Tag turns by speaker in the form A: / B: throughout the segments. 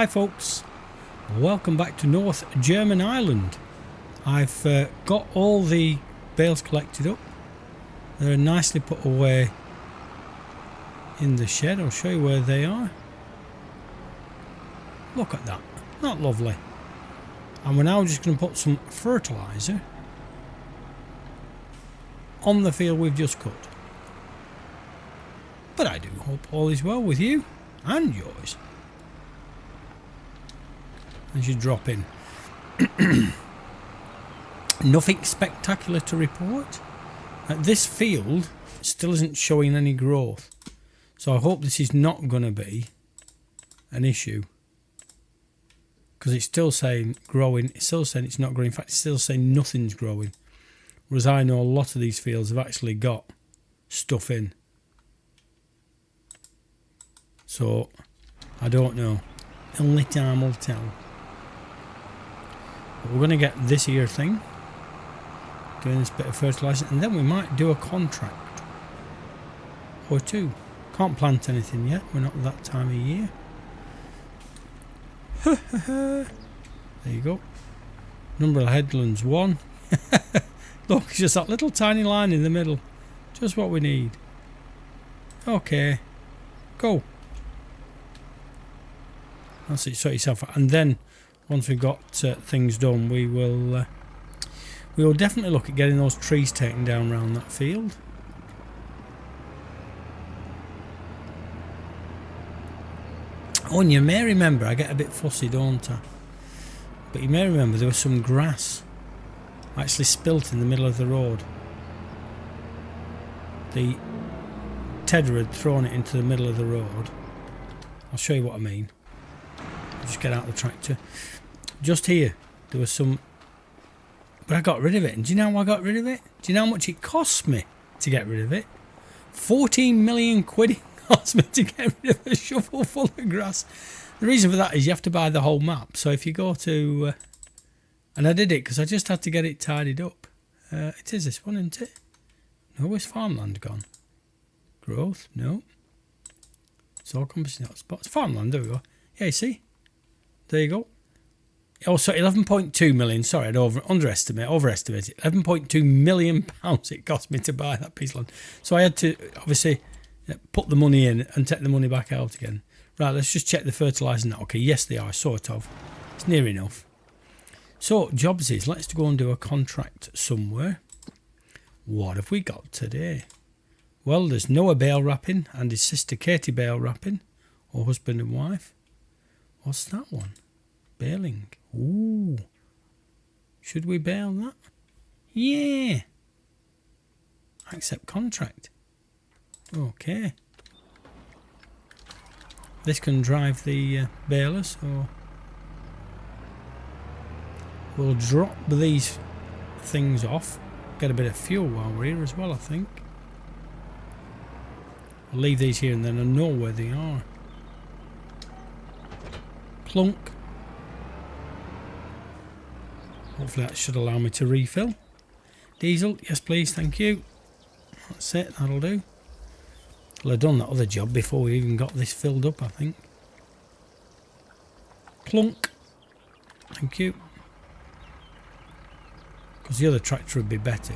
A: Hi folks, welcome back to North German Island. I've got all the bales collected up. They're nicely put away in the shed. I'll show you where they are. Look at that, not lovely. And we're now just going to put some fertiliser on the field we've just cut. But I do hope all is well with you and yours. As you drop in. Nothing spectacular to report. This field still isn't showing any growth. So I hope this is not going to be an issue. Because it's still saying growing. It's still saying it's not growing. In fact, it's still saying nothing's growing. Whereas I know a lot of these fields have actually got stuff in. So, I don't know. Only time will tell. But we're going to get this here thing. Doing this bit of fertiliser. And then we might do a contract. Or two. Can't plant anything yet. We're not that time of year. There you go. Number of headlands 1. Look, it's just that little tiny line in the middle. Just what we need. Okay. Go. That's it, sort yourself out. And then once we've got things done, we will definitely look at getting those trees taken down around that field. Oh, and you may remember, I get a bit fussy, don't I? But you may remember there was some grass actually spilt in the middle of the road. The tedder had thrown it into the middle of the road. I'll show you what I mean. Just get out the tractor. Just here, there was some... But I got rid of it. And do you know how I got rid of it? Do you know how much it cost me to get rid of it? 14 million quid it cost me to get rid of a shovel full of grass. The reason for that is you have to buy the whole map. So if you go to... and I did it because I just had to get it tidied up. It is this one, isn't it? No, where's farmland gone? Growth? No. It's all compassing hotspots. Farmland, there we go. Yeah, you see? There you go. Also, 11.2 million. Sorry, I'd overestimated. 11.2 million pounds it cost me to buy that piece of land. So I had to obviously put the money in and take the money back out again. Right, let's just check the fertiliser now. Okay, yes, they are, sort of. It's near enough. So, jobs is, let's go and do a contract somewhere. What have we got today? Well, there's Noah bale wrapping and his sister Katie bale wrapping, or husband and wife. What's that one? Baling. Ooh. Should we bale that? Yeah. Accept contract. Okay. This can drive the balers, so we'll drop these things off. Get a bit of fuel while we're here as well, I think. I'll leave these here and then I know where they are. Plunk. Hopefully that should allow me to refill. Diesel, yes please, thank you. That's it, that'll do. Well, I've done that other job before we even got this filled up, I think. Plunk. Thank you. Because the other tractor would be better.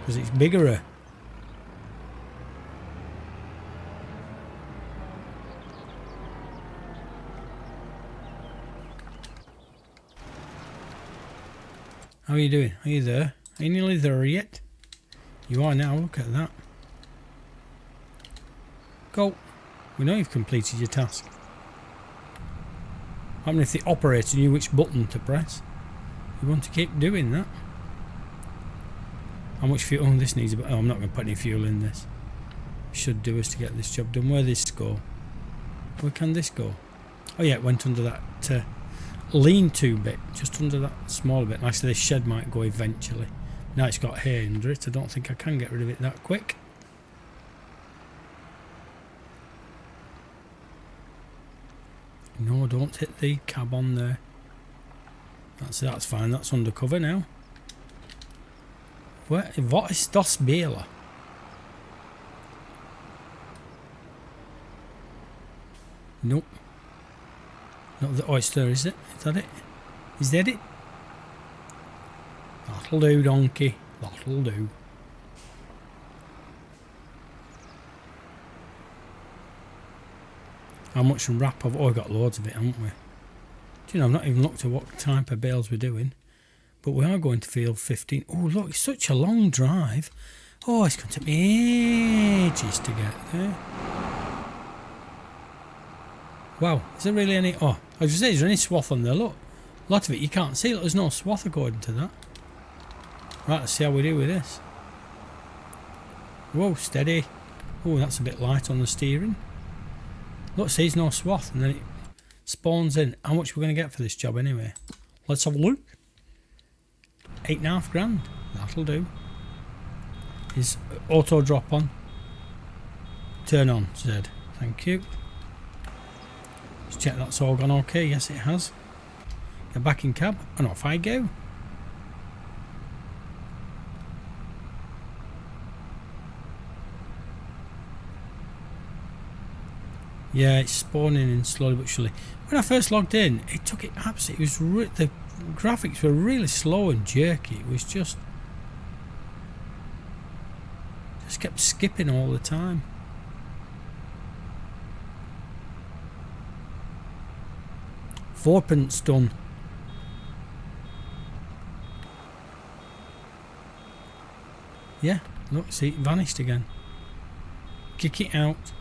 A: Because it's bigger. How are you doing? Are you there? Are you nearly there yet? You are now, look at that. Go. We know you've completed your task. I mean, if the operator knew which button to press. You want to keep doing that. How much fuel? Oh, this needs a bit. Oh, I'm not going to put any fuel in this. Should do us to get this job done. Where does this go? Where can this go? Oh yeah, it went under that lean-to bit. Just under that smaller bit. Actually, this shed might go eventually. Now it's got hay under it. I don't think I can get rid of it that quick. No, don't hit the cab on there. That's fine. That's undercover now. What is das Bela? Nope. Not the oyster, is it? Is that it? Is that it? That'll do, donkey. That'll do. How much wrap have... Oh, we've got loads of it, haven't we? Do you know, I've not even looked at what type of bales we're doing. But we are going to field 15. Oh, look, it's such a long drive. Oh, it's going to take me ages to get there. Wow, is there really any... Oh, I was going to say, is there any swath on there? Look, a lot of it you can't see. Look, there's no swath according to that. Right, let's see how we do with this. Whoa, steady. Oh, that's a bit light on the steering. Look, see, there's no swath, and then it spawns in. How much are we going to get for this job anyway? Let's have a look. 8.5 grand. That'll do. Is auto drop on? Turn on, Z. Thank you. Let's check that's all gone okay. Yes, it has. Get back in cab, and off I go. Yeah, it's spawning in slowly but surely. When I first logged in, it took it absolutely. It was the graphics were really slow and jerky. It was just kept skipping all the time. Fourpence done. Yeah, look, see, it vanished again. Kick it out.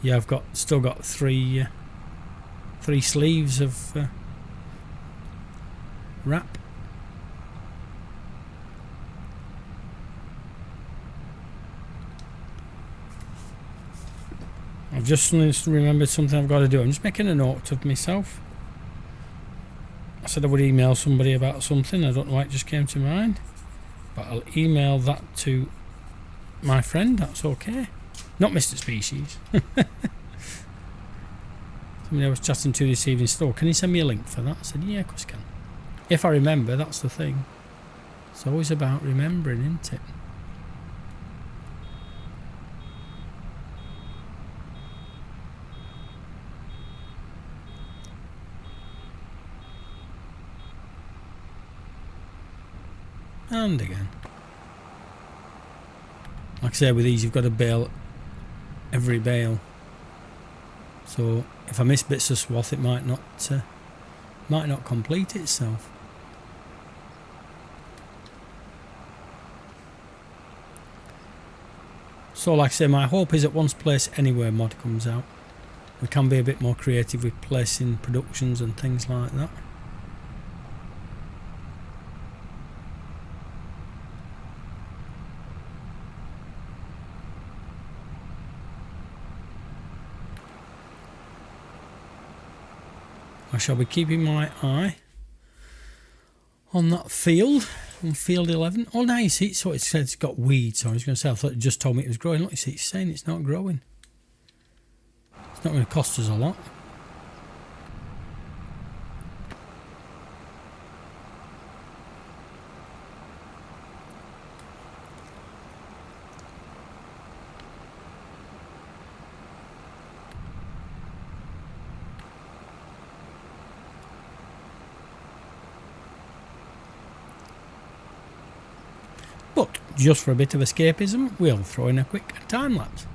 A: Yeah, I've still got three sleeves of wrap. I've just remembered something I've got to do. I'm just making a note of myself. I said I would email somebody about something. I don't know why it just came to mind, but I'll email that to my friend. That's okay. Not Mr. Species. Somebody I was chatting to this evening said, oh, can you send me a link for that? I said, yeah, of course I can. If I remember, that's the thing. It's always about remembering, isn't it? And again. Like I say, with these you've got to bale every bale. So if I miss bits of swath, it might not complete itself. So like I say, my hope is that once Place Anywhere mod comes out, we can be a bit more creative with placing productions and things like that. I shall be keeping my eye on that field, on field 11. Oh, now you see, so it said it's got weeds. So I was going to say, I thought it just told me it was growing. Look, you see, it's saying it's not growing. It's not going to cost us a lot. But just for a bit of escapism, we'll throw in a quick time lapse.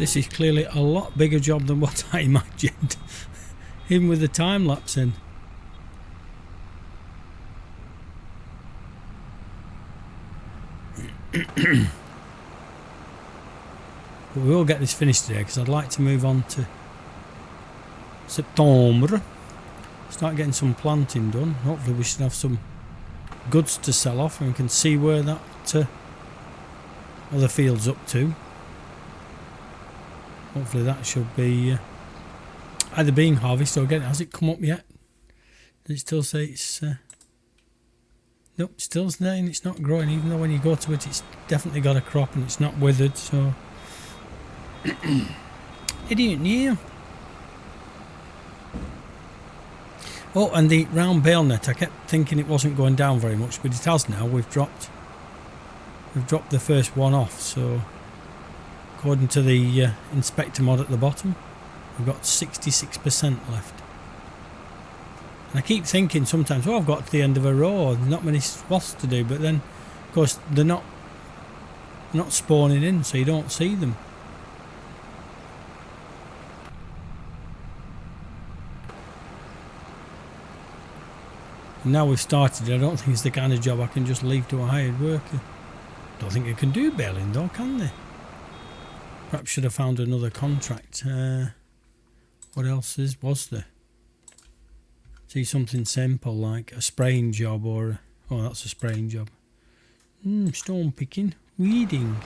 A: This is clearly a lot bigger job than what I imagined, even with the time lapse in. But we will get this finished today because I'd like to move on to September, start getting some planting done. Hopefully we should have some goods to sell off and we can see where that other field's up to. Hopefully that should be either being harvested or getting. Has it come up yet? Does it still say it's nope, it's still saying it's not growing, even though when you go to it it's definitely got a crop and it's not withered, so idiot new. Oh, and the round bale net, I kept thinking it wasn't going down very much, but it has now. We've dropped the first one off, so according to the inspector mod at the bottom, we've got 66% left. And I keep thinking sometimes, oh, I've got to the end of a row, there's not many swaths to do, but then of course they're not spawning in, so you don't see them. And now we've started, I don't think it's the kind of job I can just leave to a hired worker. Don't think they can do baling though, can they? Perhaps should have found another contract. What else was there? See something simple like a spraying job or oh, that's a spraying job. Stone picking, weeding.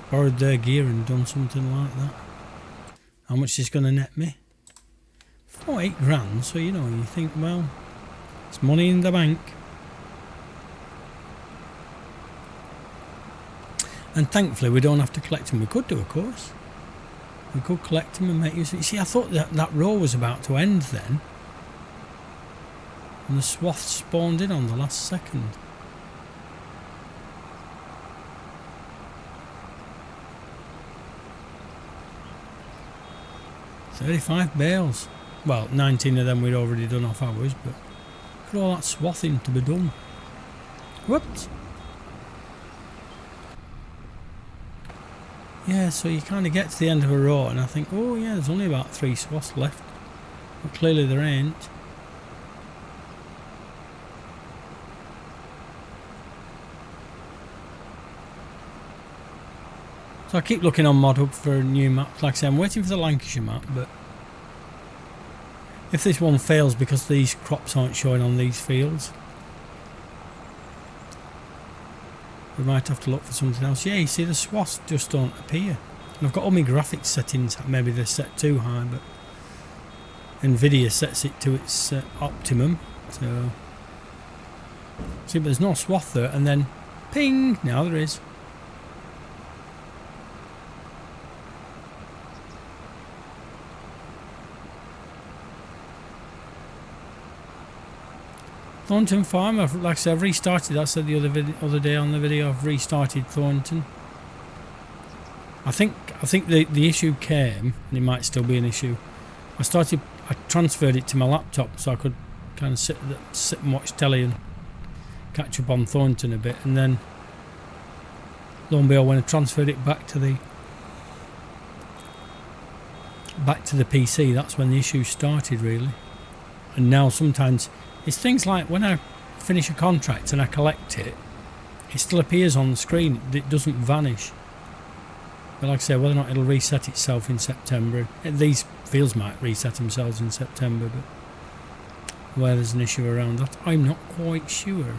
A: Borrowed their gear and done something like that. How much is this going to net me? 8 grand. So you know, you think, well, it's money in the bank. And thankfully we don't have to collect them. We could do, of course. We could collect them and make use of it. You see, I thought that row was about to end then. And the swath spawned in on the last second. "35 bales. Well, 19 of them we'd already done off ours, but look at all that swathing to be done. Whoops. Yeah, so you kind of get to the end of a row and I think, oh yeah, there's only about 3 swaths left. But clearly there ain't. So I keep looking on ModHub for a new map. Like I say, I'm waiting for the Lancashire map, but if this one fails because these crops aren't showing on these fields, we might have to look for something else. Yeah, you see the swaths just don't appear. And I've got all my graphics settings, maybe they're set too high, but Nvidia sets it to its optimum. So, see, but there's no swath there, and then ping, now there is. Thornton Farm, like I said, I've restarted. I said the other day on the video, I've restarted Thornton. I think the issue came, and it might still be an issue. I transferred it to my laptop so I could kind of sit and watch telly and catch up on Thornton a bit, and then lo and behold, when I transferred it back to the PC, that's when the issue started really. And now sometimes it's things like when I finish a contract and I collect it, it still appears on the screen, it doesn't vanish. But like I say, whether or not it'll reset itself in September, these fields might reset themselves in September, but where there's an issue around that, I'm not quite sure.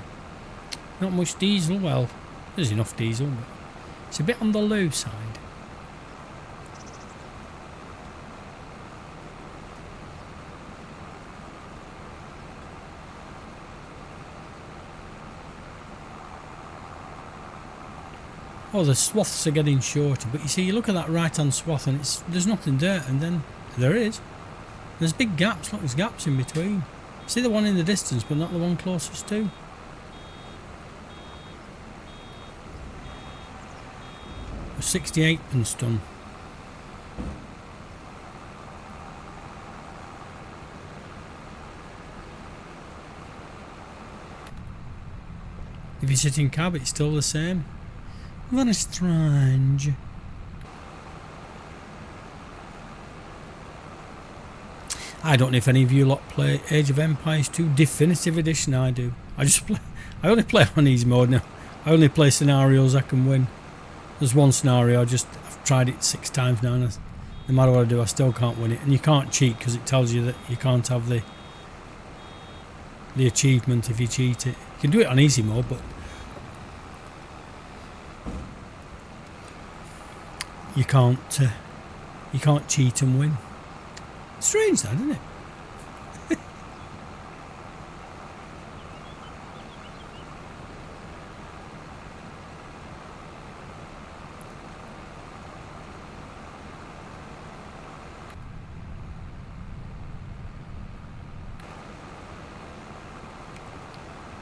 A: Not much diesel, well, there's enough diesel, but it's a bit on the low side. Oh, the swaths are getting shorter, but you see, you look at that right-hand swath and there's nothing there, and then there is. There's big gaps, look, there's gaps in between. See the one in the distance, but not the one closest to. 68pence done. If you sit in cab, it's still the same. Very strange. I don't know if any of you lot play Age of Empires 2 Definitive Edition. I do. I only play on easy mode now. I only play scenarios I can win. There's one scenario I've tried it 6 times now, and no matter what I do, I still can't win it. And you can't cheat because it tells you that you can't have the achievement if you cheat it. You can do it on easy mode, but you can't cheat and win. Strange that, isn't it?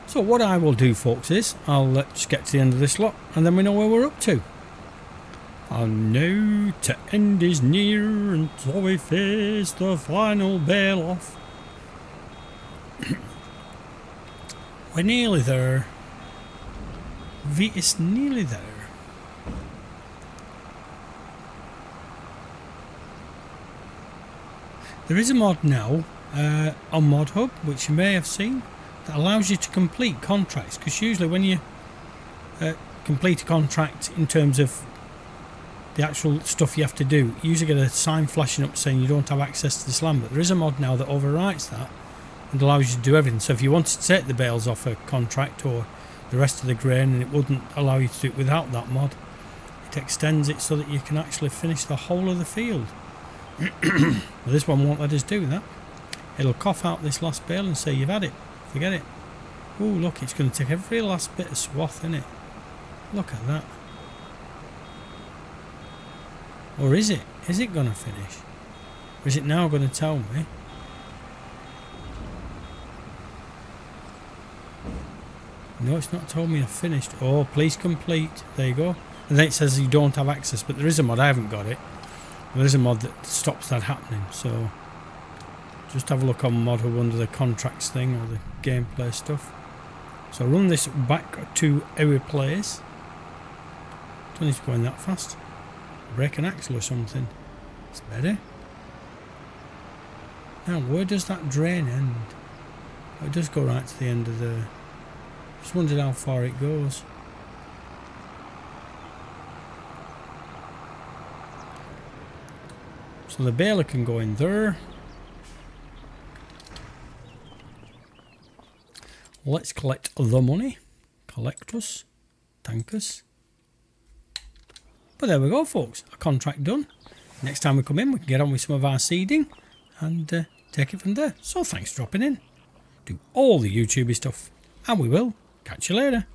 A: So what I will do, folks, is I'll just get to the end of this lot, and then we know where we're up to. And now the end is near, and so we face the final bale off. We're nearly there. It's nearly there. There is a mod now on Mod Hub, which you may have seen, that allows you to complete contracts, because usually when you complete a contract in terms of the actual stuff you have to do, you usually get a sign flashing up saying you don't have access to this land. But there is a mod now that overwrites that and allows you to do everything. So if you wanted to take the bales off a contract or the rest of the grain, and it wouldn't allow you to do it without that mod, it extends it so that you can actually finish the whole of the field. Well, this one won't let us do that. It'll cough out this last bale and say you've had it, forget it. Oh look, it's going to take every last bit of swath in it. Look at that. Or is it? Is it going to finish? Or is it now going to tell me? No, it's not told me I've finished. Oh, please complete. There you go. And then it says you don't have access, but there is a mod. I haven't got it. There is a mod that stops that happening. So just have a look on Mod Hub under the contracts thing or the gameplay stuff. So run this back to our place. Don't need to go in that fast. Break an axle or something. It's better. Now, where does that drain end? Oh, it does go right to the end of the... Just wondered how far it goes. So the baler can go in there. Let's collect the money. Collectors. Tankers. But there we go, folks. A contract done. Next time we come in, we can get on with some of our seeding and take it from there. So thanks for dropping in. Do all the YouTubey stuff, and we will catch you later.